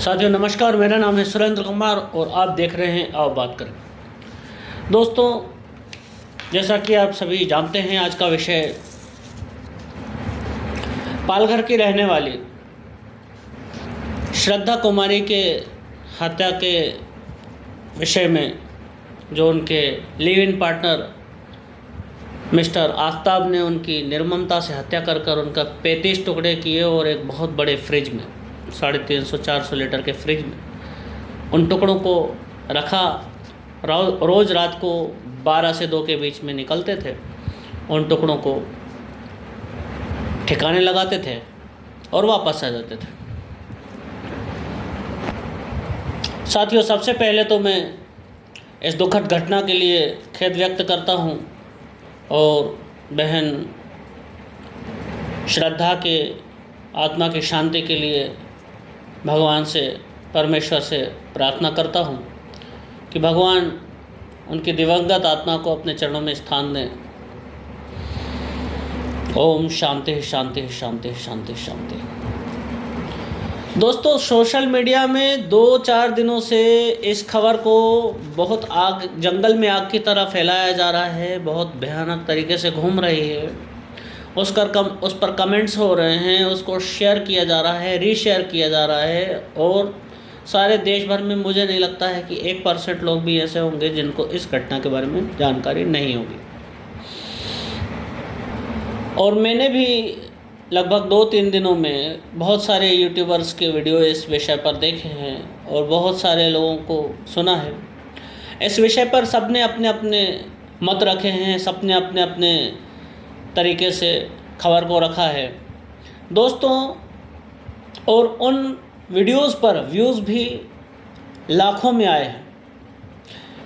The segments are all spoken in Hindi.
साथियों नमस्कार, मेरा नाम है सुरेंद्र कुमार और आप देख रहे हैं आओ बात करें। दोस्तों, जैसा कि आप सभी जानते हैं, आज का विषय पालघर की रहने वाली श्रद्धा कुमारी के हत्या के विषय में, जो उनके live in partner mister Aftab ने उनकी निर्ममता से हत्या कर उनका 35 टुकड़े किए और एक बहुत बड़े फ्रिज में 350-400 लीटर के फ्रिज में उन टुकड़ों को रखा। रोज़ रात को 12 से 2 के बीच में निकलते थे, उन टुकड़ों को ठिकाने लगाते थे और वापस आ जाते थे। साथियों, सबसे पहले तो मैं इस दुखद घटना के लिए खेद व्यक्त करता हूं और बहन श्रद्धा के आत्मा की शांति के लिए भगवान से, परमेश्वर से प्रार्थना करता हूं कि भगवान उनकी दिवंगत आत्मा को अपने चरणों में स्थान दें। ओम शांति शांति शांति शांति शांति। दोस्तों, सोशल मीडिया में 2-4 दिनों से इस खबर को बहुत जंगल में आग की तरह फैलाया जा रहा है, बहुत भयानक तरीके से घूम रही है। उस पर कमेंट्स हो रहे हैं, उसको शेयर किया जा रहा है, रीशेयर किया जा रहा है और सारे देश भर में मुझे नहीं लगता है कि 1% लोग भी ऐसे होंगे जिनको इस घटना के बारे में जानकारी नहीं होगी। और मैंने भी लगभग 2-3 दिनों में बहुत सारे यूट्यूबर्स के वीडियो इस विषय पर देखे हैं और बहुत सारे लोगों को सुना है। इस विषय पर सबने अपने अपने मत रखे हैं, सबने अपने अपने तरीके से खबर को रखा है दोस्तों। और उन वीडियोस पर व्यूज़ भी लाखों में आए हैं।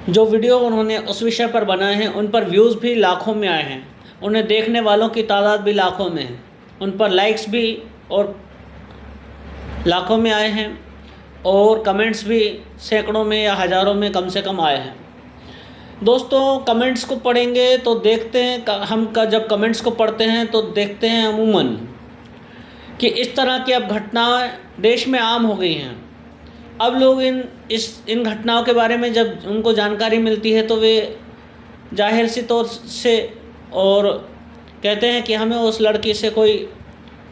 जो वीडियो उन्होंने उस विषय पर बनाए हैं उन पर व्यूज़ भी लाखों में आए हैं, उन्हें देखने वालों की तादाद भी लाखों में है, उन पर लाइक्स भी और लाखों में आए हैं और कमेंट्स भी सैकड़ों में या हज़ारों में कम से कम आए हैं। दोस्तों, कमेंट्स को पढ़ेंगे तो देखते हैं, जब कमेंट्स को पढ़ते हैं तो देखते हैं अमूमन कि इस तरह की अब घटनाएं देश में आम हो गई हैं। अब लोग इन घटनाओं के बारे में जब उनको जानकारी मिलती है तो वे जाहिर सी तौर से और कहते हैं कि हमें उस लड़की से कोई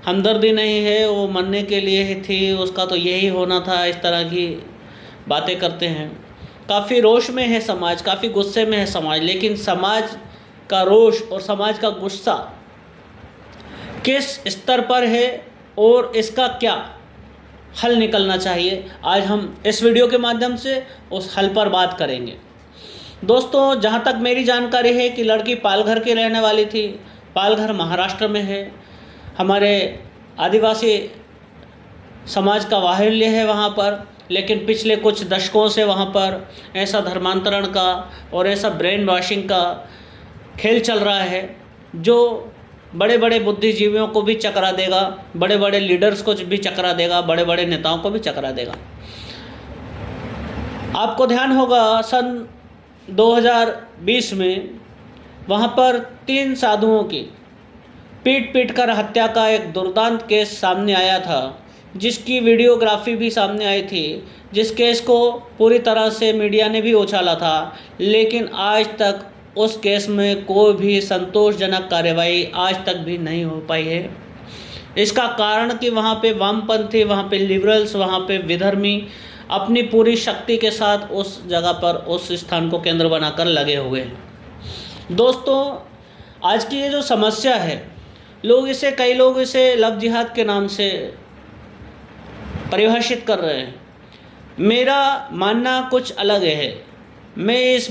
हमदर्दी नहीं है, वो मरने के लिए ही थी, उसका तो यही होना था, इस तरह की बातें करते हैं। काफ़ी रोष में है समाज, काफ़ी गुस्से में है समाज, लेकिन समाज का रोष और समाज का गुस्सा किस स्तर पर है और इसका क्या हल निकलना चाहिए, आज हम इस वीडियो के माध्यम से उस हल पर बात करेंगे। दोस्तों, जहाँ तक मेरी जानकारी है कि लड़की पालघर की रहने वाली थी। पालघर महाराष्ट्र में है, हमारे आदिवासी समाज का बाहुल्य है वहाँ पर, लेकिन पिछले कुछ दशकों से वहाँ पर ऐसा धर्मांतरण का और ऐसा ब्रेन वॉशिंग का खेल चल रहा है जो बड़े बड़े बुद्धिजीवियों को भी चकरा देगा, बड़े बड़े लीडर्स को भी चकरा देगा, बड़े बड़े नेताओं को भी चकरा देगा। आपको ध्यान होगा सन 2020 में वहाँ पर 3 साधुओं की पीट कर हत्या का एक दुर्दांत केस सामने आया था, जिसकी वीडियोग्राफी भी सामने आई थी, जिस केस को पूरी तरह से मीडिया ने भी उछाला था, लेकिन आज तक उस केस में कोई भी संतोषजनक कार्रवाई आज तक भी नहीं हो पाई है। इसका कारण कि वहाँ पे वामपंथी, वहाँ पे लिबरल्स, वहाँ पे विधर्मी अपनी पूरी शक्ति के साथ उस जगह पर, उस स्थान को केंद्र बनाकर लगे हुए हैं। दोस्तों, आज की ये जो समस्या है, कई लोग इसे लव जिहाद के नाम से परिभाषित कर रहे हैं। मेरा मानना कुछ अलग है। मैं इस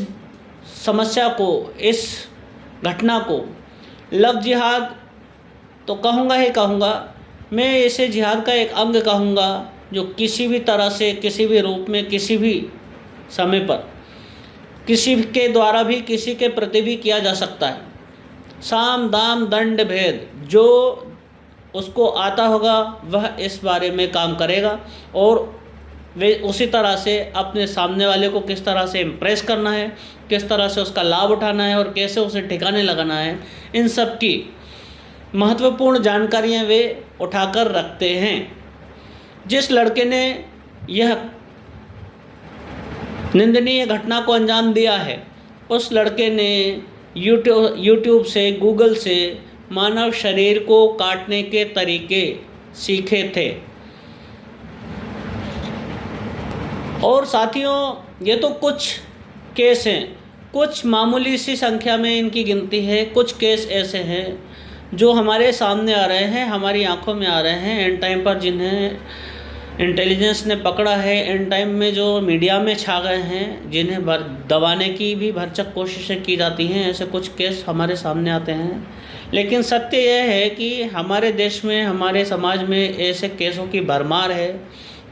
समस्या को, इस घटना को लव जिहाद तो कहूँगा ही कहूँगा, मैं इसे जिहाद का एक अंग कहूँगा, जो किसी भी तरह से, किसी भी रूप में, किसी भी समय पर, किसी के द्वारा भी, किसी के प्रति भी किया जा सकता है। साम दाम दंड भेद, जो उसको आता होगा वह इस बारे में काम करेगा और वे उसी तरह से अपने सामने वाले को किस तरह से इम्प्रेस करना है, किस तरह से उसका लाभ उठाना है और कैसे उसे ठिकाने लगाना है, इन सब की महत्वपूर्ण जानकारियां वे उठाकर रखते हैं। जिस लड़के ने यह निंदनीय घटना को अंजाम दिया है। उस लड़के ने यूट्यूब से, गूगल से मानव शरीर को काटने के तरीके सीखे थे। और साथियों, ये तो कुछ केस हैं, कुछ मामूली सी संख्या में इनकी गिनती है। कुछ केस ऐसे हैं जो हमारे सामने आ रहे हैं, हमारी आंखों में आ रहे हैं एंड टाइम पर, जिन्हें इंटेलिजेंस ने पकड़ा है, एंड टाइम में जो मीडिया में छा गए हैं, जिन्हें दबाने की भी भरसक कोशिशें की जाती हैं। ऐसे कुछ केस हमारे सामने आते हैं। लेकिन सत्य यह है कि हमारे देश में, हमारे समाज में ऐसे केसों की भरमार है,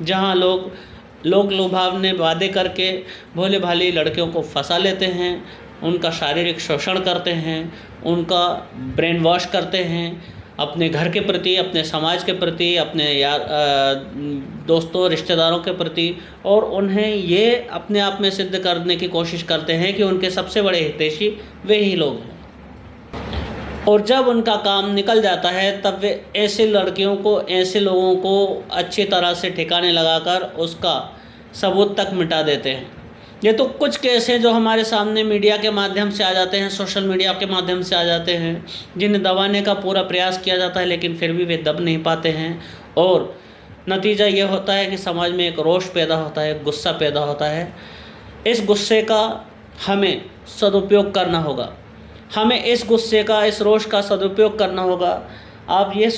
जहां लोग लुभावने वादे करके भोले भाले लड़कियों को फंसा लेते हैं, उनका शारीरिक शोषण करते हैं, उनका ब्रेन वॉश करते हैं अपने घर के प्रति, अपने समाज के प्रति, अपने दोस्तों रिश्तेदारों के प्रति, और उन्हें ये अपने आप में सिद्ध करने की कोशिश करते हैं कि उनके सबसे बड़े हितैषी वे ही लोग हैं। और जब उनका काम निकल जाता है तब वे ऐसे लड़कियों को, ऐसे लोगों को अच्छी तरह से ठिकाने लगाकर उसका सबूत तक मिटा देते हैं। ये तो कुछ केस हैं जो हमारे सामने मीडिया के माध्यम से आ जाते हैं, सोशल मीडिया के माध्यम से आ जाते हैं, जिन्हें दबाने का पूरा प्रयास किया जाता है, लेकिन फिर भी वे दब नहीं पाते हैं। और नतीजा ये होता है कि समाज में एक रोष पैदा होता है, गुस्सा पैदा होता है। इस गुस्से का हमें सदुपयोग करना होगा, हमें इस गुस्से का, इस रोष का सदुपयोग करना होगा। आप ये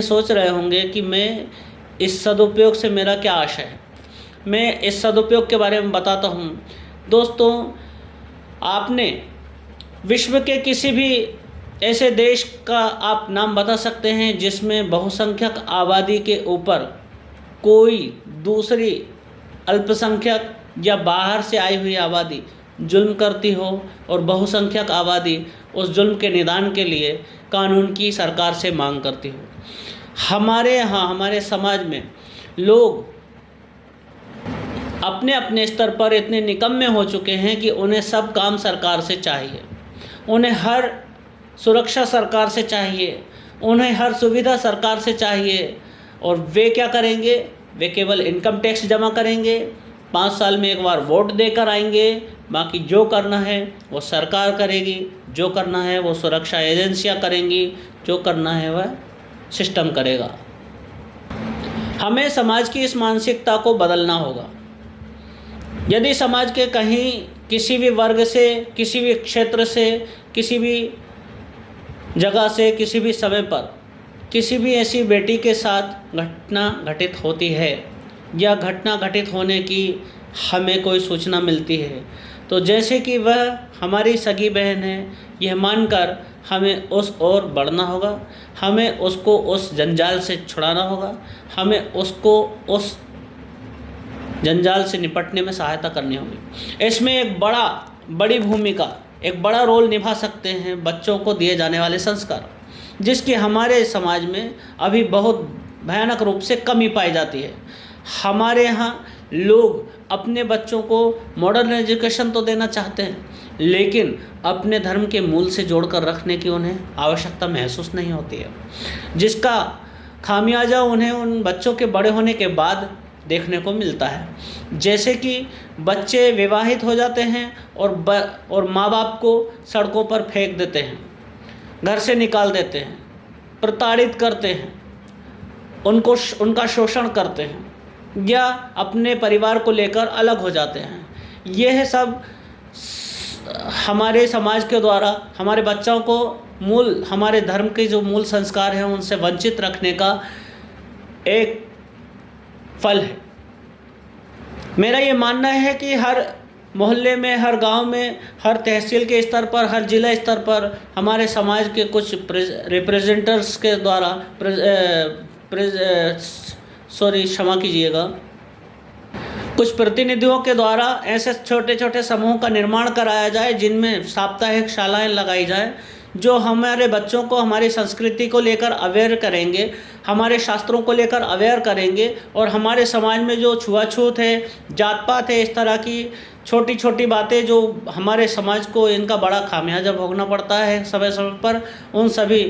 सोच रहे होंगे कि मैं इस सदुपयोग से मेरा क्या आशय है। मैं इस सदुपयोग के बारे में बताता हूँ। दोस्तों, आपने विश्व के किसी भी ऐसे देश का आप नाम बता सकते हैं जिसमें बहुसंख्यक आबादी के ऊपर कोई दूसरी अल्पसंख्यक या बाहर से आई हुई आबादी जुल्म करती हो और बहुसंख्यक आबादी उस जुल्म के निदान के लिए कानून की सरकार से मांग करती हो। हमारे यहाँ, हमारे समाज में लोग अपने अपने स्तर पर इतने निकम्मे हो चुके हैं कि उन्हें सब काम सरकार से चाहिए, उन्हें हर सुरक्षा सरकार से चाहिए, उन्हें हर सुविधा सरकार से चाहिए। और वे क्या करेंगे? वे केवल इनकम टैक्स जमा करेंगे, 5 साल में एक बार वोट देकर आएंगे, बाकी जो करना है वो सरकार करेगी, जो करना है वो सुरक्षा एजेंसियां करेंगी, जो करना है वह सिस्टम करेगा। हमें समाज की इस मानसिकता को बदलना होगा। यदि समाज के कहीं किसी भी वर्ग से, किसी भी क्षेत्र से, किसी भी जगह से, किसी भी समय पर किसी भी ऐसी बेटी के साथ घटना घटित होती है या घटना घटित होने की हमें कोई सूचना मिलती है, तो जैसे कि वह हमारी सगी बहन है, यह मानकर हमें उस ओर बढ़ना होगा, हमें उसको उस जंजाल से छुड़ाना होगा, हमें उसको उस जंजाल से निपटने में सहायता करनी होगी। इसमें एक बड़ी भूमिका, एक बड़ा रोल निभा सकते हैं बच्चों को दिए जाने वाले संस्कार, जिसकी हमारे समाज में अभी बहुत भयानक रूप से कमी पाई जाती है। हमारे यहाँ लोग अपने बच्चों को मॉडर्न एजुकेशन तो देना चाहते हैं, लेकिन अपने धर्म के मूल से जोड़कर रखने की उन्हें आवश्यकता महसूस नहीं होती है, जिसका खामियाजा उन्हें उन बच्चों के बड़े होने के बाद देखने को मिलता है। जैसे कि बच्चे विवाहित हो जाते हैं और माँ बाप को सड़कों पर फेंक देते हैं, घर से निकाल देते हैं, प्रताड़ित करते हैं, उनका शोषण करते हैं या अपने परिवार को लेकर अलग हो जाते हैं। यह सब हमारे समाज के द्वारा हमारे बच्चों को हमारे धर्म के जो मूल संस्कार हैं उनसे वंचित रखने का एक फल है। मेरा ये मानना है कि हर मोहल्ले में, हर गांव में, हर तहसील के स्तर पर, हर जिला स्तर पर हमारे समाज के कुछ रिप्रेजेंटर्स के द्वारा क्षमा कीजिएगा, कुछ प्रतिनिधियों के द्वारा ऐसे छोटे छोटे समूह का निर्माण कराया जाए, जिनमें साप्ताहिक शालाएं लगाई जाए, जो हमारे बच्चों को हमारी संस्कृति को लेकर अवेयर करेंगे, हमारे शास्त्रों को लेकर अवेयर करेंगे, और हमारे समाज में जो छुआछूत है, जात पात है, इस तरह की छोटी छोटी बातें जो हमारे समाज को इनका बड़ा खामियाजा भोगना पड़ता है समय समय पर, उन सभी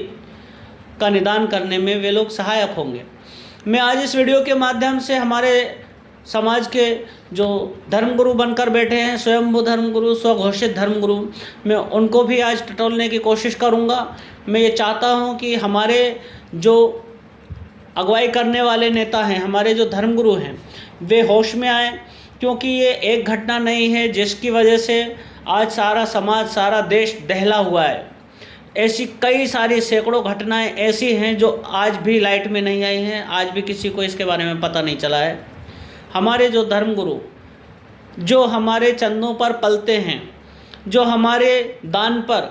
का निदान करने में वे लोग सहायक होंगे। मैं आज इस वीडियो के माध्यम से हमारे समाज के जो धर्मगुरु बनकर बैठे हैं, स्वयंभू धर्मगुरु, स्वघोषित धर्मगुरु, मैं उनको भी आज टटोलने की कोशिश करूंगा। मैं ये चाहता हूं कि हमारे जो अगुवाई करने वाले नेता हैं, हमारे जो धर्मगुरु हैं, वे होश में आए, क्योंकि ये एक घटना नहीं है जिसकी वजह से आज सारा समाज, सारा देश दहला हुआ है। ऐसी कई सारी सैकड़ों घटनाएं ऐसी हैं जो आज भी लाइट में नहीं आई हैं, आज भी किसी को इसके बारे में पता नहीं चला है। हमारे जो धर्मगुरु, जो हमारे चंदों पर पलते हैं, जो हमारे दान पर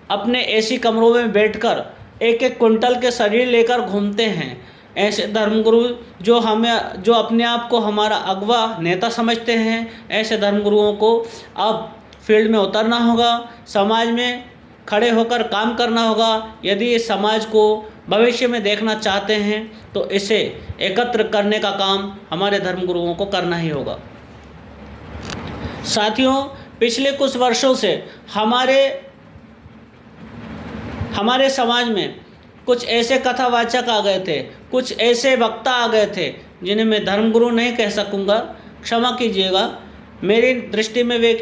अपने ऐसी कमरों में बैठकर एक एक कुंटल के शरीर लेकर घूमते हैं, ऐसे धर्मगुरु जो अपने आप को हमारा अगवा नेता समझते हैं, ऐसे धर्मगुरुओं को अब फील्ड में उतरना होगा, समाज में खड़े होकर काम करना होगा। यदि इस समाज को भविष्य में देखना चाहते हैं तो इसे एकत्र करने का काम हमारे धर्मगुरुओं को करना ही होगा। साथियों, पिछले कुछ वर्षों से हमारे समाज में कुछ ऐसे कथावाचक आ गए थे, कुछ ऐसे वक्ता आ गए थे जिन्हें मैं धर्मगुरु नहीं कह सकूँगा, क्षमा कीजिएगा। मेरी दृष्टि में वे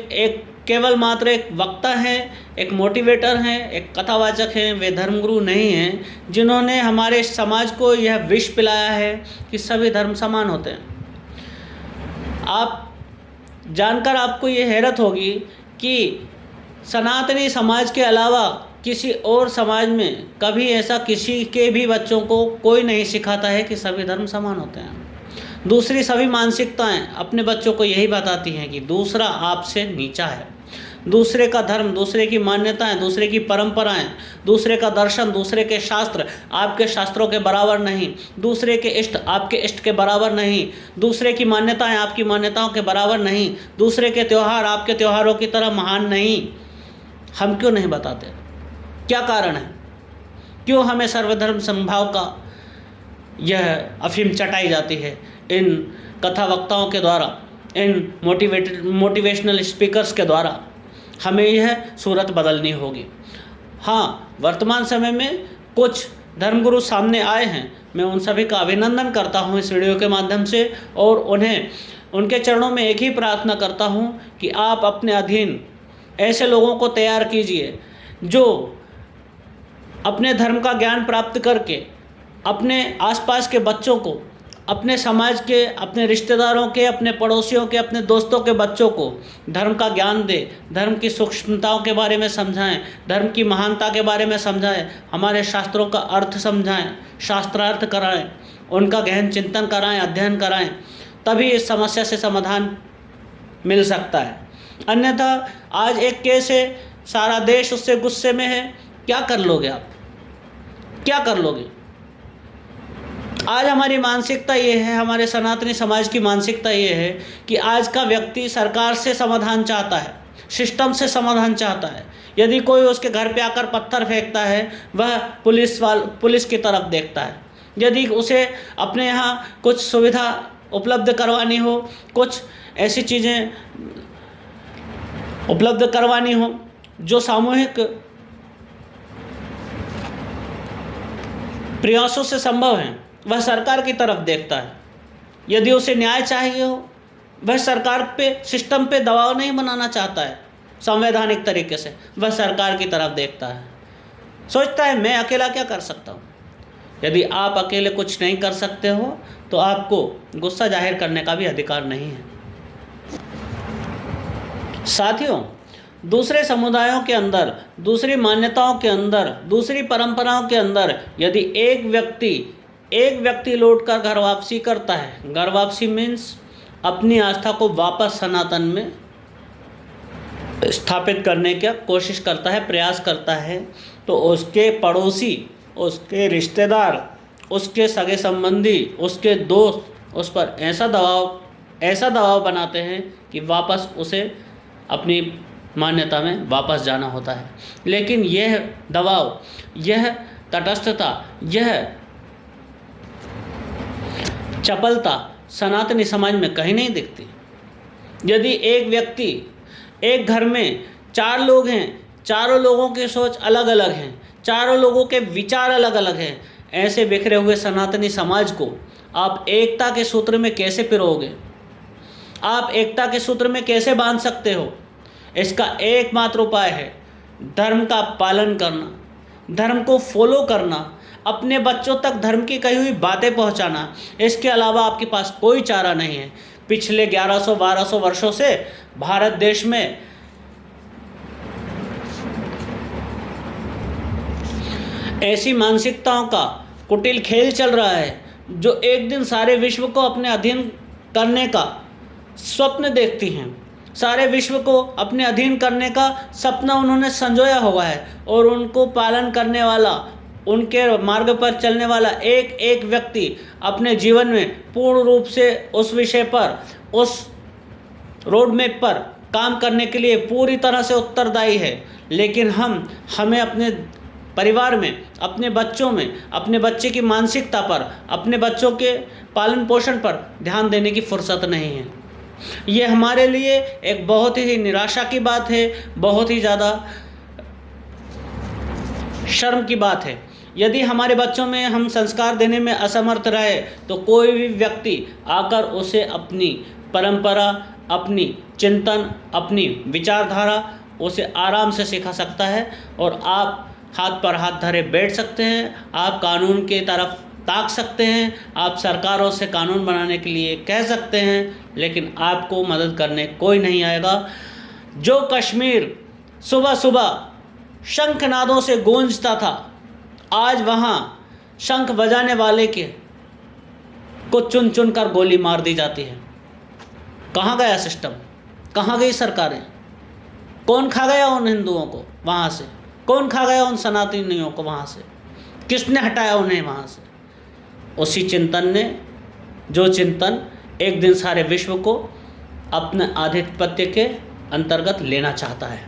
केवल मात्र एक वक्ता हैं, एक मोटिवेटर हैं, एक कथावाचक हैं, वे धर्मगुरु नहीं हैं, जिन्होंने हमारे समाज को यह विष पिलाया है कि सभी धर्म समान होते हैं। आप जानकर आपको ये हैरत होगी कि सनातनी समाज के अलावा किसी और समाज में कभी ऐसा किसी के भी बच्चों को कोई नहीं सिखाता है कि सभी धर्म समान होते हैं। दूसरी सभी मानसिकताएं अपने बच्चों को यही बताती हैं कि दूसरा आपसे नीचा है, दूसरे का धर्म, दूसरे की मान्यताएं, दूसरे की परंपराएं, दूसरे का दर्शन, दूसरे के शास्त्र आपके शास्त्रों के बराबर नहीं, दूसरे के इष्ट आपके इष्ट के बराबर नहीं, दूसरे की मान्यताएं आपकी मान्यताओं के बराबर नहीं, दूसरे के त्यौहार आपके त्योहारों की तरह महान नहीं। हम क्यों नहीं बताते? क्या कारण है? क्यों हमें सर्वधर्म समभाव का यह अफीम चटाई जाती है इन कथा वक्ताओं के द्वारा, इन मोटिवेशनल स्पीकर्स के द्वारा? हमें यह सूरत बदलनी होगी। हाँ, वर्तमान समय में कुछ धर्मगुरु सामने आए हैं, मैं उन सभी का अभिनंदन करता हूँ इस वीडियो के माध्यम से, और उन्हें उनके चरणों में एक ही प्रार्थना करता हूँ कि आप अपने अधीन ऐसे लोगों को तैयार कीजिए जो अपने धर्म का ज्ञान प्राप्त करके अपने आसपास के बच्चों को, अपने समाज के, अपने रिश्तेदारों के, अपने पड़ोसियों के, अपने दोस्तों के बच्चों को धर्म का ज्ञान दे, धर्म की सूक्ष्मताओं के बारे में समझाएं, धर्म की महानता के बारे में समझाएं, हमारे शास्त्रों का अर्थ समझाएं, शास्त्रार्थ कराएं, उनका गहन चिंतन कराएं, अध्ययन कराएं, तभी इस समस्या से समाधान मिल सकता है। अन्यथा आज एक केस है, सारा देश उससे गुस्से में है, क्या कर लोगे आप? क्या कर लोगे? आज हमारी मानसिकता ये है, हमारे सनातनी समाज की मानसिकता ये है कि आज का व्यक्ति सरकार से समाधान चाहता है, सिस्टम से समाधान चाहता है। यदि कोई उसके घर पे आकर पत्थर फेंकता है, वह पुलिस की तरफ देखता है। यदि उसे अपने यहाँ कुछ सुविधा उपलब्ध करवानी हो, कुछ ऐसी चीज़ें उपलब्ध करवानी हो जो सामूहिक प्रयासों से संभव हैं, वह सरकार की तरफ देखता है। यदि उसे न्याय चाहिए हो, वह सरकार पे, सिस्टम पे दबाव नहीं बनाना चाहता है संवैधानिक तरीके से, वह सरकार की तरफ देखता है। सोचता है मैं अकेला क्या कर सकता हूँ। यदि आप अकेले कुछ नहीं कर सकते हो तो आपको गुस्सा जाहिर करने का भी अधिकार नहीं है। साथियों, दूसरे समुदायों के अंदर, दूसरी मान्यताओं के अंदर, दूसरी परंपराओं के अंदर यदि एक व्यक्ति लौटकर घर वापसी करता है, घर वापसी मीन्स अपनी आस्था को वापस सनातन में स्थापित करने की कोशिश करता है, प्रयास करता है, तो उसके पड़ोसी, उसके रिश्तेदार, उसके सगे संबंधी, उसके दोस्त उस पर ऐसा दबाव बनाते हैं कि वापस उसे अपनी मान्यता में वापस जाना होता है। लेकिन यह दबाव, यह तटस्थता, यह चपलता सनातनी समाज में कहीं नहीं दिखती। यदि एक व्यक्ति, एक घर में 4 लोग हैं, चारों लोगों की सोच अलग अलग हैं, चारों लोगों के विचार अलग अलग हैं, ऐसे बिखरे हुए सनातनी समाज को आप एकता के सूत्र में कैसे पिरोगे? आप एकता के सूत्र में कैसे बांध सकते हो? इसका एकमात्र उपाय है धर्म का पालन करना, धर्म को फॉलो करना, अपने बच्चों तक धर्म की कही हुई बातें पहुंचाना। इसके अलावा आपके पास कोई चारा नहीं है। पिछले 1100-1200 वर्षों से भारत देश में ऐसी मानसिकताओं का कुटिल खेल चल रहा है जो एक दिन सारे विश्व को अपने अधीन करने का स्वप्न देखती हैं। सारे विश्व को अपने अधीन करने का सपना उन्होंने संजोया हुआ है और उनको पालन करने वाला, उनके मार्ग पर चलने वाला एक एक व्यक्ति अपने जीवन में पूर्ण रूप से उस विषय पर, उस रोड मैप पर काम करने के लिए पूरी तरह से उत्तरदायी है। लेकिन हमें अपने परिवार में, अपने बच्चों में, अपने बच्चे की मानसिकता पर, अपने बच्चों के पालन पोषण पर ध्यान देने की फुर्सत नहीं है। ये हमारे लिए एक बहुत ही निराशा की बात है, बहुत ही ज़्यादा शर्म की बात है। यदि हमारे बच्चों में हम संस्कार देने में असमर्थ रहे तो कोई भी व्यक्ति आकर उसे अपनी परंपरा, अपनी चिंतन, अपनी विचारधारा उसे आराम से सिखा सकता है और आप हाथ पर हाथ धरे बैठ सकते हैं। आप कानून की तरफ ताक सकते हैं, आप सरकारों से कानून बनाने के लिए कह सकते हैं, लेकिन आपको मदद करने कोई नहीं आएगा। जो कश्मीर सुबह सुबह शंखनादों से गूंजता था, आज वहाँ शंख बजाने वाले के को चुन चुन कर गोली मार दी जाती है। कहाँ गया सिस्टम? कहाँ गई सरकारें? कौन खा गया उन हिंदुओं को वहाँ से? कौन खा गया उन सनातनियों को वहाँ से? किसने हटाया उन्हें वहाँ से? उसी चिंतन ने, जो चिंतन एक दिन सारे विश्व को अपने आधिपत्य के अंतर्गत लेना चाहता है।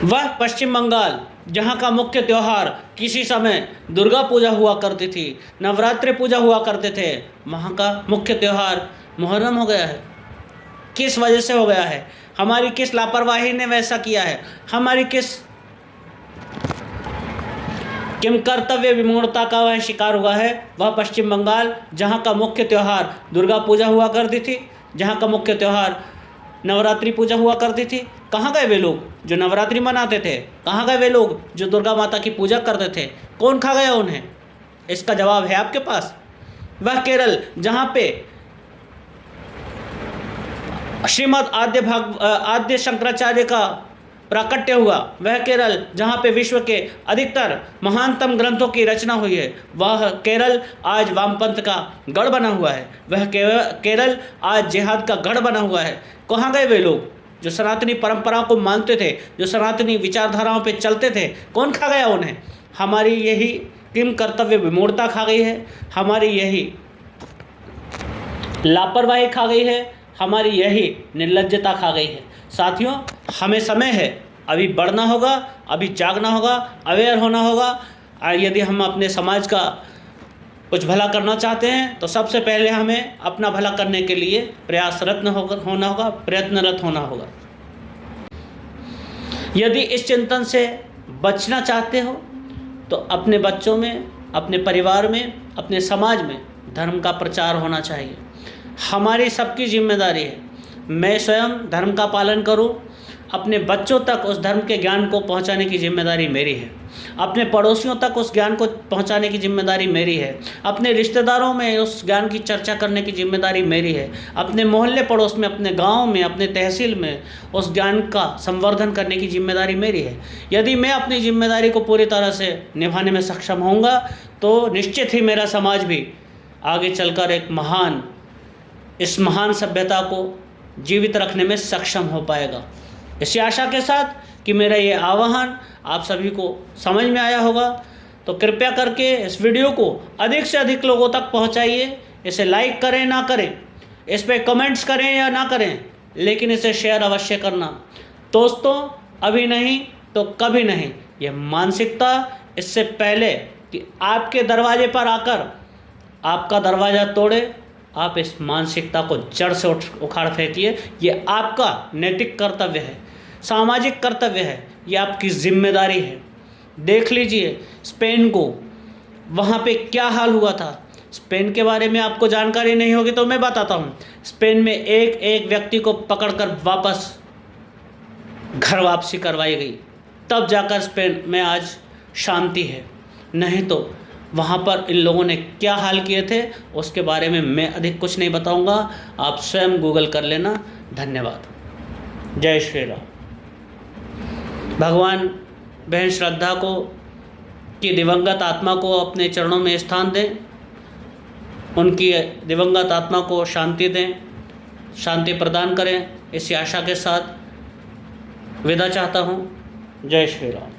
वह पश्चिम बंगाल जहाँ का मुख्य त्यौहार किसी समय दुर्गा पूजा हुआ करती थी, नवरात्रि पूजा हुआ करते थे, वहाँ का मुख्य त्यौहार मुहर्रम हो गया है। किस वजह से हो गया है? हमारी किस लापरवाही ने वैसा किया है? हमारी किस कर्तव्य विमूढ़ता का वह शिकार हुआ है? वह पश्चिम बंगाल जहाँ का मुख्य त्यौहार दुर्गा पूजा हुआ करती थी, जहाँ का मुख्य त्यौहार नवरात्रि पूजा हुआ करती थी, कहाँ गए वे लोग जो नवरात्रि मनाते थे? कहाँ गए वे लोग जो दुर्गा माता की पूजा करते थे? कौन खा गया उन्हें? इसका जवाब है आपके पास। वह केरल जहाँ पे श्रीमद् आद्य शंकराचार्य का प्राकट्य हुआ, वह केरल जहाँ पे विश्व के अधिकतर महानतम ग्रंथों की रचना हुई है, वह केरल आज वामपंथ का गढ़ बना हुआ है। वह केरल आज जिहाद का गढ़ बना हुआ है। कहाँ गए वे लोग जो सनातनी परंपराओं को मानते थे, जो सनातनी विचारधाराओं पे चलते थे? कौन खा गया उन्हें? हमारी यही कर्तव्य विमूढ़ता खा गई है, हमारी यही लापरवाही खा गई है, हमारी यही निर्लज्जता खा गई है। साथियों, हमें समय है, अभी बढ़ना होगा, अभी जागना होगा, अवेयर होना होगा। यदि हम अपने समाज का कुछ भला करना चाहते हैं तो सबसे पहले हमें अपना भला करने के लिए प्रयासरत होना होगा, प्रयत्नरत होना होगा। यदि इस चिंतन से बचना चाहते हो तो अपने बच्चों में, अपने परिवार में, अपने समाज में धर्म का प्रचार होना चाहिए। हमारी सबकी जिम्मेदारी है। मैं स्वयं धर्म का पालन करूं, अपने बच्चों तक उस धर्म के ज्ञान को पहुंचाने की जिम्मेदारी मेरी है। अपने पड़ोसियों तक उस ज्ञान को पहुंचाने की जिम्मेदारी मेरी है। अपने रिश्तेदारों में उस ज्ञान की चर्चा करने की जिम्मेदारी मेरी है। अपने मोहल्ले पड़ोस में, अपने गांव में, अपने तहसील में उस ज्ञान का संवर्धन करने की जिम्मेदारी मेरी है। यदि मैं अपनी जिम्मेदारी को पूरी तरह से निभाने में सक्षम होऊंगा तो निश्चित ही मेरा समाज भी आगे चलकर इस महान सभ्यता को जीवित रखने में सक्षम हो पाएगा। इसी आशा के साथ कि मेरा ये आह्वान आप सभी को समझ में आया होगा, तो कृपया करके इस वीडियो को अधिक से अधिक लोगों तक पहुंचाइए। इसे लाइक करें ना करें, इस पर कमेंट्स करें या ना करें, लेकिन इसे शेयर अवश्य करना। दोस्तों, अभी नहीं तो कभी नहीं, यह मानसिकता इससे पहले कि आपके दरवाजे पर आकर आपका दरवाज़ा तोड़े, आप इस मानसिकता को जड़ से उखाड़ फेंकिए। ये आपका नैतिक कर्तव्य है, सामाजिक कर्तव्य है, ये आपकी जिम्मेदारी है। देख लीजिए स्पेन को, वहाँ पे क्या हाल हुआ था। स्पेन के बारे में आपको जानकारी नहीं होगी तो मैं बताता हूँ। स्पेन में एक एक व्यक्ति को पकड़कर वापस घर वापसी करवाई गई, तब जाकर स्पेन में आज शांति है। नहीं तो वहाँ पर इन लोगों ने क्या हाल किए थे उसके बारे में मैं अधिक कुछ नहीं बताऊँगा, आप स्वयं गूगल कर लेना। धन्यवाद। जय श्री राम। भगवान बहन श्रद्धा को की दिवंगत आत्मा को अपने चरणों में स्थान दें, उनकी दिवंगत आत्मा को शांति दें, शांति प्रदान करें, इसी आशा के साथ विदा चाहता हूँ। जय श्री राम।